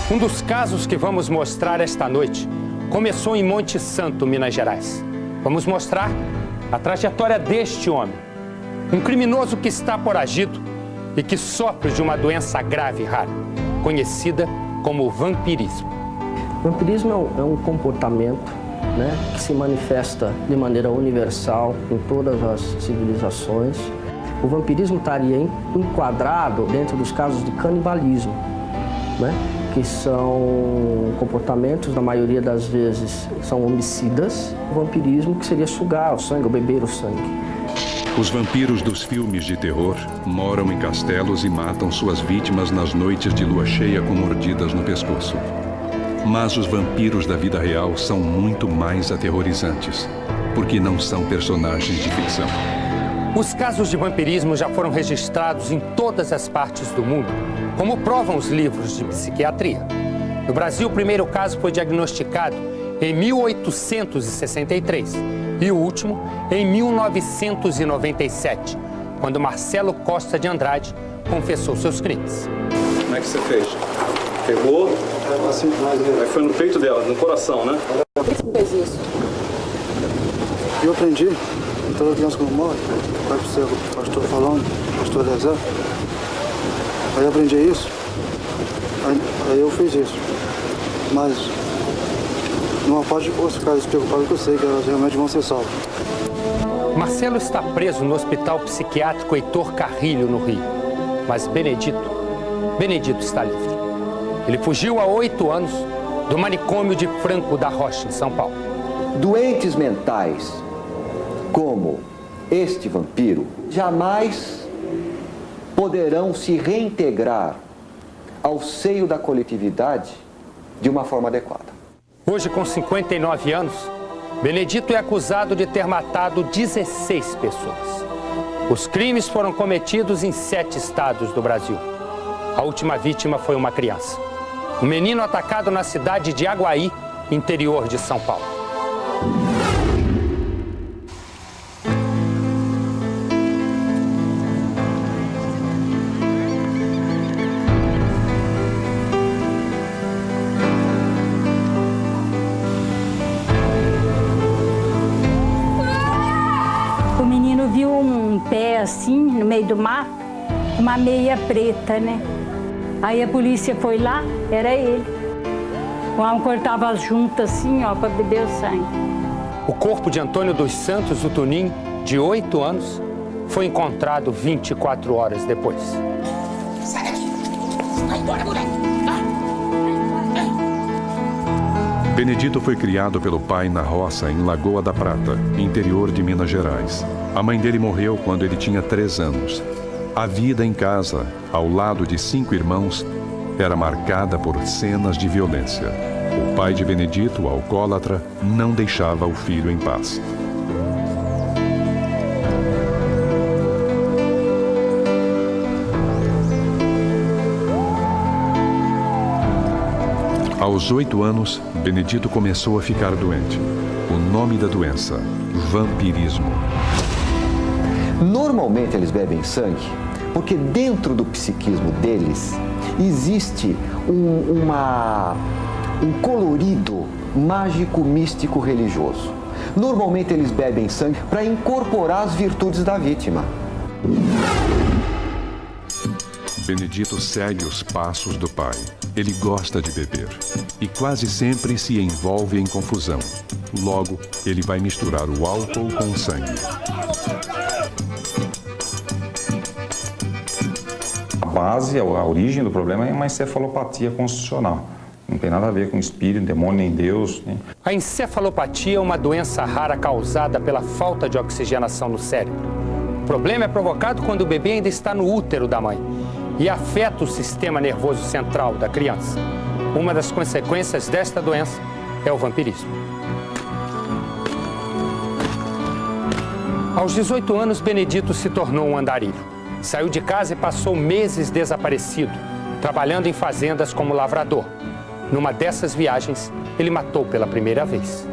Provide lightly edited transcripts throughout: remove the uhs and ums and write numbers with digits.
Um dos casos que vamos mostrar esta noite começou em Monte Santo, Minas Gerais. Vamos mostrar a trajetória deste homem, um criminoso que está foragido e que sofre de uma doença grave e rara, conhecida como vampirismo. O vampirismo é um comportamento, que se manifesta de maneira universal em todas as civilizações. O vampirismo estaria enquadrado dentro dos casos de canibalismo, que são comportamentos, na maioria das vezes, são homicidas. O vampirismo que seria sugar o sangue, ou beber o sangue. Os vampiros dos filmes de terror moram em castelos e matam suas vítimas nas noites de lua cheia com mordidas no pescoço. Mas os vampiros da vida real são muito mais aterrorizantes, porque não são personagens de ficção. Os casos de vampirismo já foram registrados em todas as partes do mundo, como provam os livros de psiquiatria. No Brasil, o primeiro caso foi diagnosticado em 1863 e o último em 1997, quando Marcelo Costa de Andrade confessou seus crimes. Como é que você fez? Pegou? Assim, aí foi no peito dela, no coração, né? Por que você fez isso? Eu aprendi, toda criança quando morre, vai pro céu, pastor falando, pastor rezar. Aí eu aprendi isso, aí eu fiz isso. Mas não pode ficar despreocupado, que eu sei que elas realmente vão ser salvas. Marcelo está preso no Hospital Psiquiátrico Heitor Carrilho, no Rio. Mas Benedito está livre. Ele fugiu há 8 anos do manicômio de Franco da Rocha, em São Paulo. Doentes mentais, como este vampiro, jamais poderão se reintegrar ao seio da coletividade de uma forma adequada. Hoje, com 59 anos, Benedito é acusado de ter matado 16 pessoas. Os crimes foram cometidos em 7 estados do Brasil. A última vítima foi uma criança. Um menino atacado na cidade de Aguaí, interior de São Paulo. O menino viu um pé assim, no meio do mato, uma meia preta, Aí a polícia foi lá, era ele. O homem cortava as juntas assim, para beber o sangue. O corpo de Antônio dos Santos, o Tunim, de 8 anos, foi encontrado 24 horas depois. Sai daqui! Vai embora, moleque! Benedito foi criado pelo pai na roça em Lagoa da Prata, interior de Minas Gerais. A mãe dele morreu quando ele tinha 3 anos. A vida em casa, ao lado de 5 irmãos, era marcada por cenas de violência. O pai de Benedito, o alcoólatra, não deixava o filho em paz. Aos 8 anos, Benedito começou a ficar doente. O nome da doença, vampirismo. Normalmente eles bebem sangue porque dentro do psiquismo deles existe um colorido mágico, místico, religioso. Normalmente eles bebem sangue para incorporar as virtudes da vítima. Benedito segue os passos do pai. Ele gosta de beber e quase sempre se envolve em confusão. Logo, ele vai misturar o álcool com o sangue. A base, a origem do problema é uma encefalopatia constitucional. Não tem nada a ver com espírito, demônio, nem Deus. A encefalopatia é uma doença rara causada pela falta de oxigenação no cérebro. O problema é provocado quando o bebê ainda está no útero da mãe e afeta o sistema nervoso central da criança. Uma das consequências desta doença é o vampirismo. Aos 18 anos, Benedito se tornou um andarilho. Saiu de casa e passou meses desaparecido, trabalhando em fazendas como lavrador. Numa dessas viagens, ele matou pela primeira vez.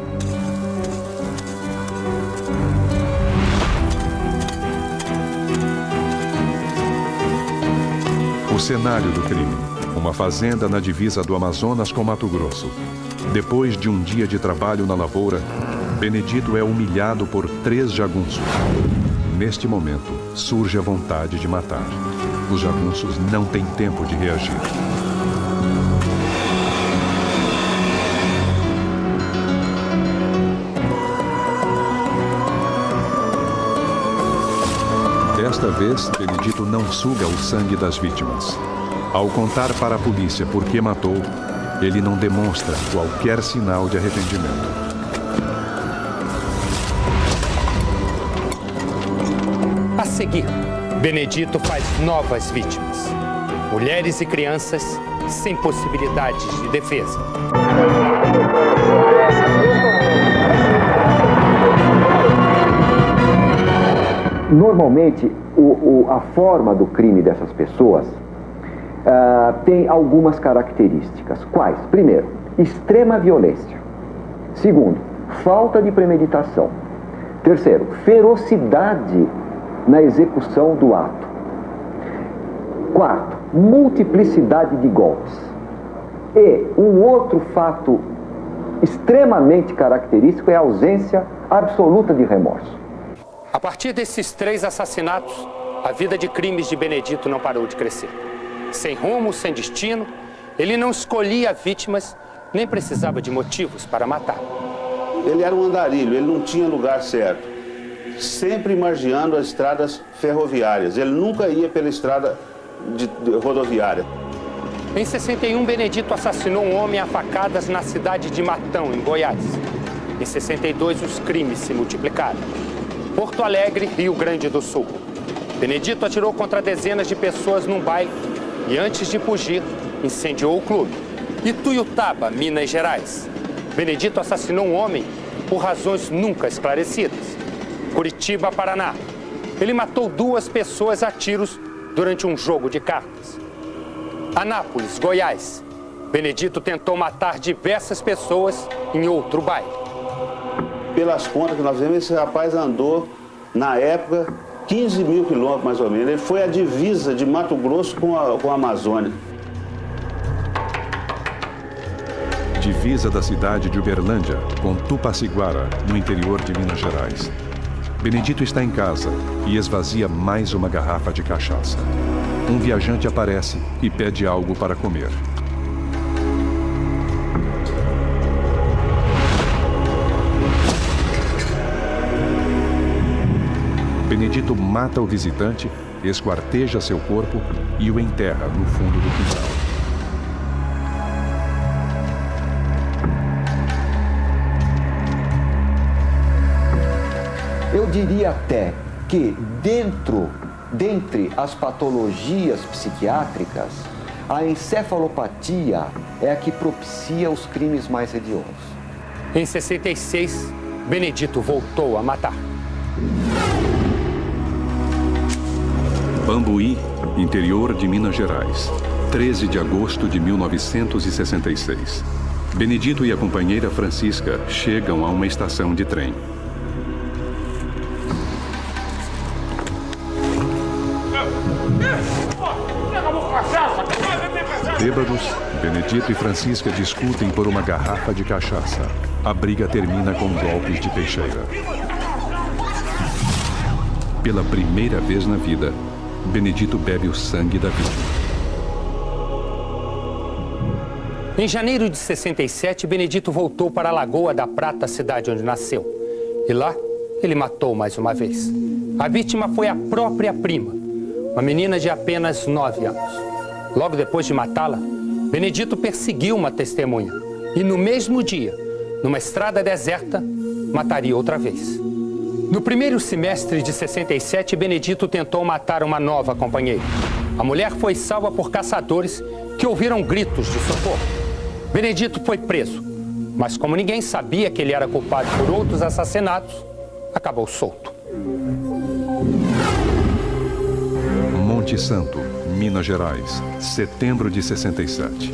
O cenário do crime. numa fazenda na divisa do Amazonas com Mato Grosso. Depois de um dia de trabalho na lavoura, Benedito é humilhado por 3 jagunços. Neste momento, surge a vontade de matar. Os jagunços não têm tempo de reagir. Desta vez, Benedito não suga o sangue das vítimas. Ao contar para a polícia por que matou, ele não demonstra qualquer sinal de arrependimento. A seguir, Benedito faz novas vítimas. Mulheres e crianças sem possibilidades de defesa. Normalmente, a forma do crime dessas pessoas tem algumas características. Quais? Primeiro, extrema violência. Segundo, falta de premeditação. Terceiro, ferocidade na execução do ato. Quarto, multiplicidade de golpes. E um outro fato extremamente característico é a ausência absoluta de remorso. A partir desses 3 assassinatos, a vida de crimes de Benedito não parou de crescer. Sem rumo, sem destino, ele não escolhia vítimas, nem precisava de motivos para matar. Ele era um andarilho, ele não tinha lugar certo. Sempre margeando as estradas ferroviárias. Ele nunca ia pela estrada rodoviária. Em 61, Benedito assassinou um homem a facadas na cidade de Matão, em Goiás. Em 62, os crimes se multiplicaram. Porto Alegre, Rio Grande do Sul. Benedito atirou contra dezenas de pessoas num baile e, antes de fugir, incendiou o clube. Ituiutaba, Minas Gerais. Benedito assassinou um homem por razões nunca esclarecidas. Curitiba, Paraná. Ele matou 2 pessoas a tiros durante um jogo de cartas. Anápolis, Goiás. Benedito tentou matar diversas pessoas em outro baile. Pelas contas que nós vemos, esse rapaz andou, na época, 15 mil quilômetros mais ou menos. Ele foi a divisa de Mato Grosso com a Amazônia. Divisa da cidade de Uberlândia com Tupaciguara, no interior de Minas Gerais. Benedito está em casa e esvazia mais uma garrafa de cachaça. Um viajante aparece e pede algo para comer. Benedito mata o visitante, esquarteja seu corpo e o enterra no fundo do quintal. Eu diria até que dentre as patologias psiquiátricas, a encefalopatia é a que propicia os crimes mais hediondos. Em 66, Benedito voltou a matar. Bambuí, interior de Minas Gerais, 13 de agosto de 1966. Benedito e a companheira Francisca chegam a uma estação de trem. Bêbados, Benedito e Francisca discutem por uma garrafa de cachaça. A briga termina com golpes de peixeira. Pela primeira vez na vida, Benedito bebe o sangue da vítima. Em janeiro de 67, Benedito voltou para a Lagoa da Prata, cidade onde nasceu. E lá, ele matou mais uma vez. A vítima foi a própria prima, uma menina de apenas 9 anos. Logo depois de matá-la, Benedito perseguiu uma testemunha. E no mesmo dia, numa estrada deserta, mataria outra vez. No primeiro semestre de 67, Benedito tentou matar uma nova companheira. A mulher foi salva por caçadores que ouviram gritos de socorro. Benedito foi preso, mas como ninguém sabia que ele era culpado por outros assassinatos, acabou solto. Monte Santo, Minas Gerais, setembro de 67.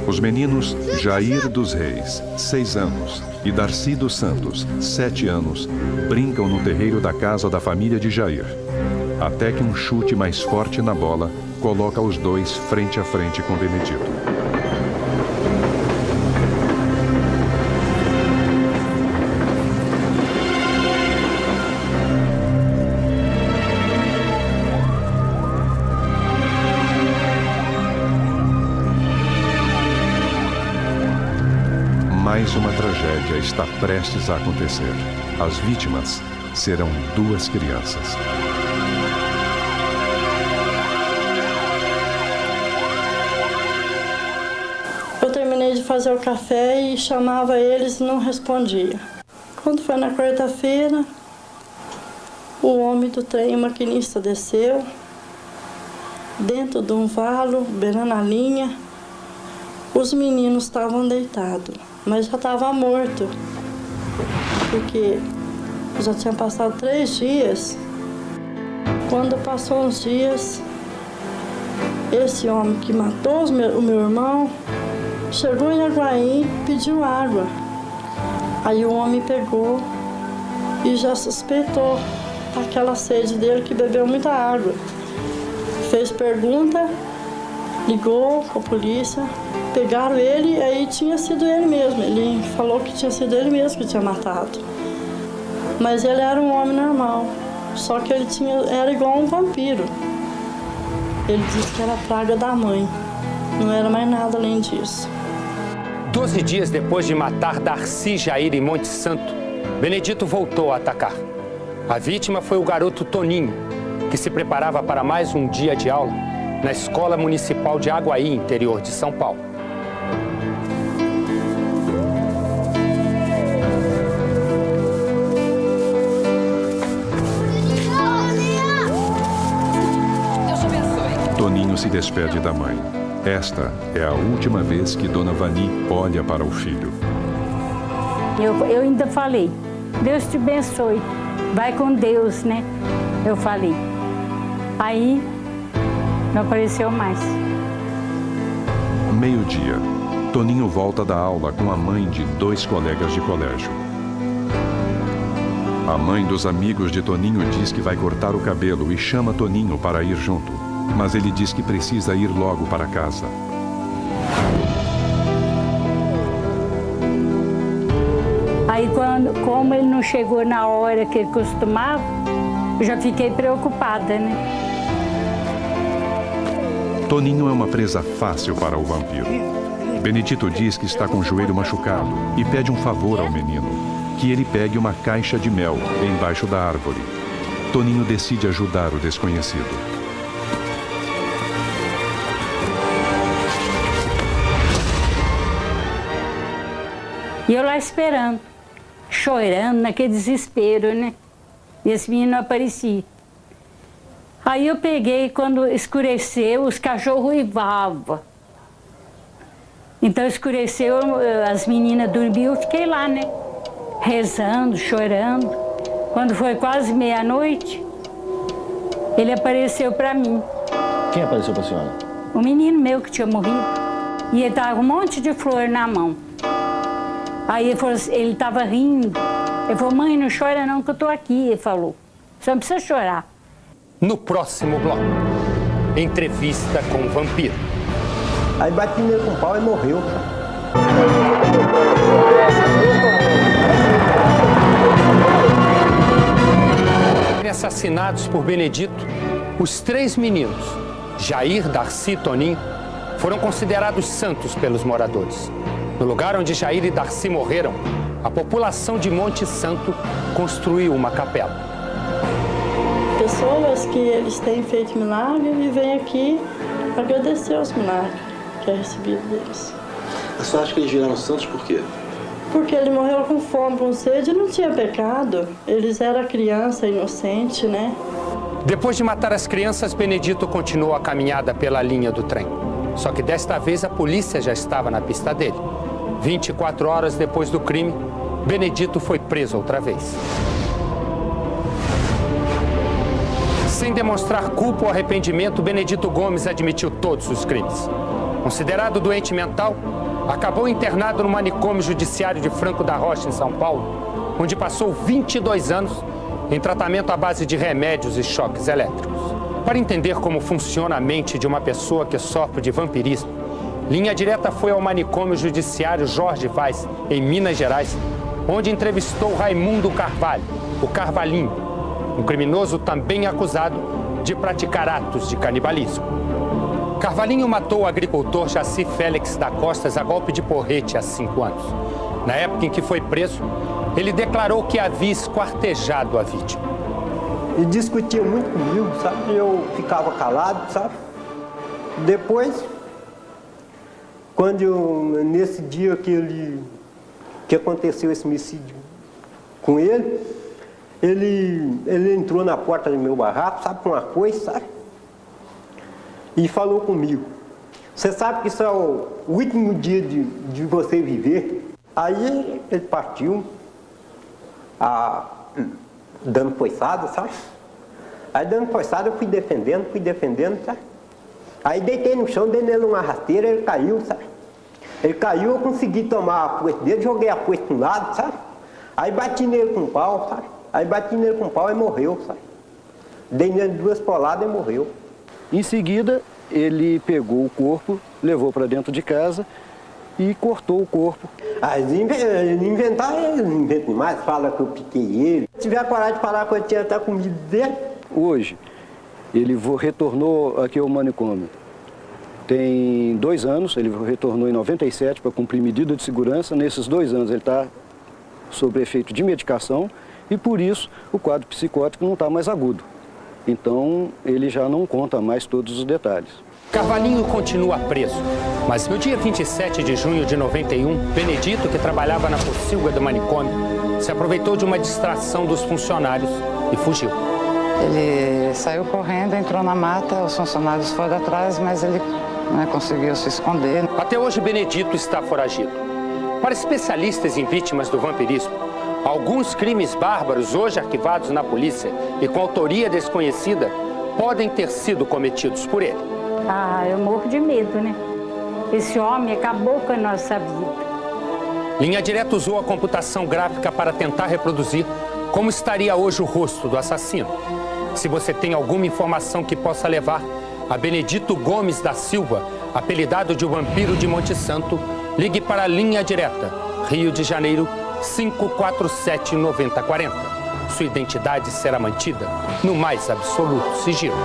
Os meninos Jair dos Reis, 6 anos, e Darcy dos Santos, 7 anos, brincam no terreiro da casa da família de Jair, até que um chute mais forte na bola coloca os dois frente a frente com Benedito. Mais uma tragédia está prestes a acontecer. As vítimas serão 2 crianças. Eu terminei de fazer o café e chamava eles e não respondia. Quando foi na quarta-feira, o homem do trem, o maquinista, desceu dentro de um valo, beirando a linha. Os meninos estavam deitados, mas já estava morto, porque já tinha passado 3 dias. Quando passou uns dias, esse homem que matou o meu irmão chegou em Aguaí e pediu água. Aí o homem pegou e já suspeitou aquela sede dele, que bebeu muita água. Fez pergunta, ligou com a polícia. Pegaram ele e aí tinha sido ele mesmo. Ele falou que tinha sido ele mesmo que tinha matado. Mas ele era um homem normal, só que ele era igual um vampiro. Ele disse que era a praga da mãe, não era mais nada além disso. 12 dias depois de matar Darcy Jair em Monte Santo, Benedito voltou a atacar. A vítima foi o garoto Toninho, que se preparava para mais um dia de aula na Escola Municipal de Aguaí, interior de São Paulo. Toninho se despede da mãe. Esta é a última vez que Dona Vani olha para o filho. Eu ainda falei, Deus te abençoe, vai com Deus, né? Eu falei. Aí, não apareceu mais. Meio-dia, Toninho volta da aula com a mãe de 2 colegas de colégio. A mãe dos amigos de Toninho diz que vai cortar o cabelo e chama Toninho para ir junto. Mas ele diz que precisa ir logo para casa. Aí, como ele não chegou na hora que ele costumava, eu já fiquei preocupada, né? Toninho é uma presa fácil para o vampiro. Benedito diz que está com o joelho machucado e pede um favor ao menino, que ele pegue uma caixa de mel embaixo da árvore. Toninho decide ajudar o desconhecido. E eu lá esperando, chorando, naquele desespero, né? E esse menino não aparecia. Aí eu peguei, quando escureceu, os cachorros uivavam. Então escureceu, as meninas dormiam, eu fiquei lá, né? Rezando, chorando. Quando foi quase meia-noite, ele apareceu para mim. Quem apareceu para a senhora? O menino meu que tinha morrido. E ele estava com um monte de flor na mão. Aí ele estava rindo. Ele falou, mãe, não chora não que eu estou aqui. Ele falou, você não precisa chorar. No próximo bloco, entrevista com o vampiro. Aí bate primeiro com o pau e morreu. Assassinados por Benedito, os 3 meninos, Jair, Darcy e Toninho, foram considerados santos pelos moradores. No lugar onde Jair e Darcy morreram, a população de Monte Santo construiu uma capela. Pessoas que eles têm feito milagre e vêm aqui agradecer os milagres que é recebido deles. A senhora acha que eles viraram santos por quê? Porque ele morreu com fome, com sede e não tinha pecado. Eles eram criança inocente, né? Depois de matar as crianças, Benedito continuou a caminhada pela linha do trem. Só que desta vez a polícia já estava na pista dele. 24 horas depois do crime, Benedito foi preso outra vez. Sem demonstrar culpa ou arrependimento, Benedito Gomes admitiu todos os crimes. Considerado doente mental, acabou internado no manicômio judiciário de Franco da Rocha, em São Paulo, onde passou 22 anos em tratamento à base de remédios e choques elétricos. Para entender como funciona a mente de uma pessoa que sofre de vampirismo, Linha Direta foi ao manicômio judiciário Jorge Vaz, em Minas Gerais, onde entrevistou Raimundo Carvalho, o Carvalhinho, um criminoso também acusado de praticar atos de canibalismo. Carvalhinho matou o agricultor Jaci Félix da Costas a golpe de porrete há 5 anos. Na época em que foi preso, ele declarou que havia esquartejado a vítima. Ele discutia muito comigo, sabe? Eu ficava calado, sabe? Depois, nesse dia que aconteceu esse homicídio com ele entrou na porta do meu barraco, sabe, com uma coisa, sabe? E falou comigo: você sabe que isso é o último dia de você viver? Aí ele partiu, dando poiçada, sabe? Aí dando poiçada eu fui defendendo, sabe? Aí deitei no chão, dei nele uma rasteira, ele caiu, sabe? Ele caiu, eu consegui tomar a foice dele, joguei a foice para um lado, sabe? Aí bati nele com pau, sabe? Aí bati nele com pau e morreu, sabe? Dei nele 2 poladas e morreu. Em seguida, ele pegou o corpo, levou para dentro de casa e cortou o corpo. Eles não inventam mais, fala que eu piquei ele. Se tiver coragem de falar que eu tinha até comido dele. Hoje, ele retornou aqui ao manicômio. Tem 2 anos, ele retornou em 97 para cumprir medida de segurança. Nesses 2 anos ele está sob efeito de medicação e por isso o quadro psicótico não está mais agudo. Então ele já não conta mais todos os detalhes. Carvalhinho continua preso, mas no dia 27 de junho de 91, Benedito, que trabalhava na pocilga do manicômio, se aproveitou de uma distração dos funcionários e fugiu. Ele saiu correndo, entrou na mata, os funcionários foram atrás, mas ele conseguiu se esconder. Até hoje, Benedito está foragido. Para especialistas em vítimas do vampirismo, alguns crimes bárbaros hoje arquivados na polícia e com autoria desconhecida podem ter sido cometidos por ele. Eu morro de medo, né? Esse homem acabou com a nossa vida. Linha Direta usou a computação gráfica para tentar reproduzir como estaria hoje o rosto do assassino. Se você tem alguma informação que possa levar a Benedito Gomes da Silva, apelidado de Vampiro de Monte Santo, ligue para a Linha Direta, Rio de Janeiro, 547-9040. Sua identidade será mantida no mais absoluto sigilo.